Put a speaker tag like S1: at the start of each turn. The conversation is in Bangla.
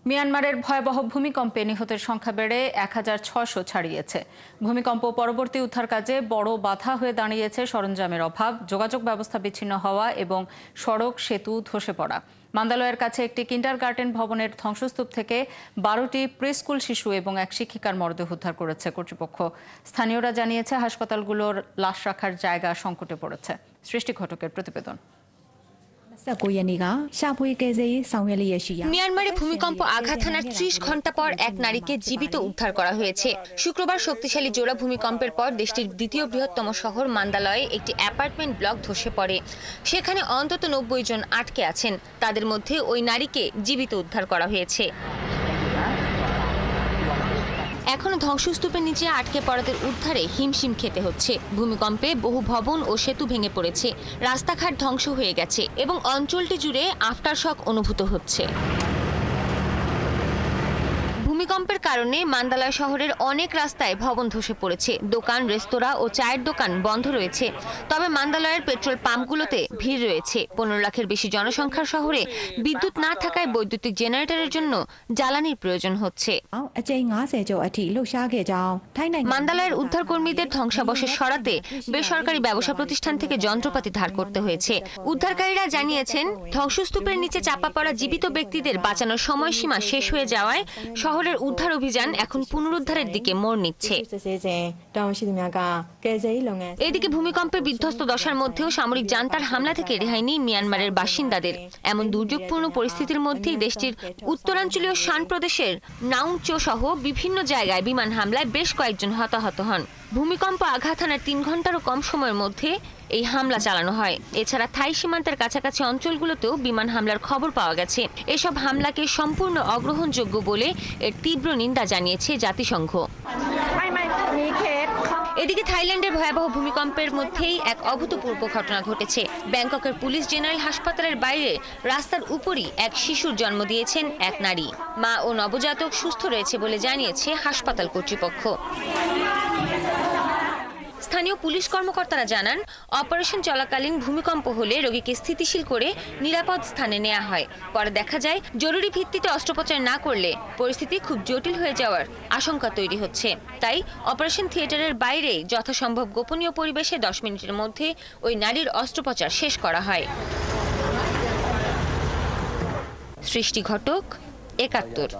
S1: মিয়ানমারের ভয়াবহ ভূমিকম্পে নিহতের সংখ্যা বেড়ে ১৬০০ ছাড়িয়েছে। ভূমিকম্প পরবর্তী উদ্ধার কাজে বড় বাধা হয়ে দাঁড়িয়েছে সরঞ্জামের অভাব, যোগাযোগ ব্যবস্থা বিচ্ছিন্ন হওয়া এবং সড়ক সেতু ধসে পড়া। মান্দালয়ের কাছে একটি কিন্ডারগার্টেন ভবনের ধ্বংসস্তূপ থেকে ১২টি প্রিস্কুল শিশু এবং এক শিক্ষিকার মরদেহ উদ্ধার করেছে কর্তৃপক্ষ। স্থানীয়রা জানিয়েছে হাসপাতালগুলোর লাশ রাখার জায়গা সংকটে পড়েছে। সৃষ্টি ঘটকের প্রতিবেদন।
S2: মিয়ানমারে ভূমিকম্প আঘাত হানার ৩০ ঘন্টা পর এক নারীকে জীবিত উদ্ধার করা হয়েছে। শুক্রবার শক্তিশালী জোড়া ভূমিকম্পের পর দেশটির দ্বিতীয় বৃহত্তম শহর মান্দালয়ে একটি অ্যাপার্টমেন্ট ব্লক ধসে পড়ে। সেখানে অন্তত ৯০ জন আটকে আছেন। তাদের মধ্যে ওই নারীকে জীবিত উদ্ধার করা হয়েছে। এখনো ধ্বংসস্তূপের নিচে আটকে পড়াদের উদ্ধারে হিমশিম খেতে হচ্ছে। ভূমিকম্পে বহু ভবন ও সেতু ভেঙে পড়েছে, রাস্তাঘাট ধ্বংস হয়ে গেছে এবং অঞ্চলটি জুড়ে আফটার শক অনুভূত হচ্ছে। ভূমিকম্পের কারণে মান্দালয় শহরের অনেক রাস্তায় ভবন ধসে পড়েছে। দোকান, রেস্তোরাঁ ও চায়ের দোকান বন্ধ রয়েছে। তবে মান্দালয়ের পেট্রোল পাম্পগুলোতে ভিড় রয়েছে। ১৫ লাখের বেশি জনসংখ্যার শহরে বিদ্যুৎ না থাকায় বৈদ্যুতিক জেনারেটরের জন্য জ্বালানির প্রয়োজন হচ্ছে। মান্দালয়ের উদ্ধারকর্মীদের ধ্বংসাবশেষ সরাতে বেসরকারি ব্যবসা প্রতিষ্ঠান থেকে যন্ত্রপাতি ধার করতে হয়েছে। উদ্ধারকারীরা জানিয়েছেন, ধ্বংসস্তূপের নিচে চাপা পড়া জীবিত ব্যক্তিদের বাঁচানোর সময়সীমা শেষ হয়ে যাওয়ায় শহরের উদ্ধার অভিযান এখন পুনরুদ্ধারের দিকে মোড় নিচ্ছে। এদিকে ভূমিকম্পের বিধ্বস্ত দশার মধ্যেও সামরিক জান্তার হামলা থেকে রেহাই নেই মিয়ানমারের বাসিন্দাদের। এমন দুর্যোগপূর্ণ পরিস্থিতির মধ্যেই দেশটির উত্তরাঞ্চলীয় শান প্রদেশের নাউচো সহ বিভিন্ন জায়গায় বিমান হামলায় বেশ কয়েকজন হতাহত হন। ভূমিকম্প আঘাত হানার ৩ ঘন্টারও কম সময়ের মধ্যে এই হামলা চালানো হয়। এছাড়া থাই সীমান্তের কাছাকাছি অঞ্চলগুলোতেও বিমান হামলার খবর পাওয়া গেছে। এসব হামলাকে সম্পূর্ণ অগ্রহণযোগ্য বলে এর তীব্র নিন্দা জানিয়েছে জাতিসংঘ। এদিকে থাইল্যান্ডের ভয়াবহ ভূমিকম্পের মধ্যেই এক অভূতপূর্ব ঘটনা ঘটেছে। ব্যাংককের পুলিশ জেনারেল হাসপাতালের বাইরে রাস্তার উপরই এক শিশুর জন্ম দিয়েছেন এক নারী। মা ও নবজাতক সুস্থ রয়েছে বলে জানিয়েছে হাসপাতাল কর্তৃপক্ষ। স্থানীয় পুলিশ কর্মকর্তারা জানান, অপারেশন চলাকালীন ভূমিকম্প হলে রোগীকে স্থিতিশীল করে নিরাপদ স্থানে নেওয়া হয়। পরে দেখা যায়, জরুরি ভিত্তিতে অস্ত্রোপচার না করলে পরিস্থিতি খুব জটিল হয়ে যাওয়ার আশঙ্কা তৈরি হচ্ছে। তাই অপারেশন থিয়েটারের বাইরে যথাসম্ভব গোপনীয় পরিবেশে ১০ মিনিটের মধ্যে ওই নারীর অস্ত্রোপচার শেষ করা হয়। সৃষ্টি ঘটক, ৭১।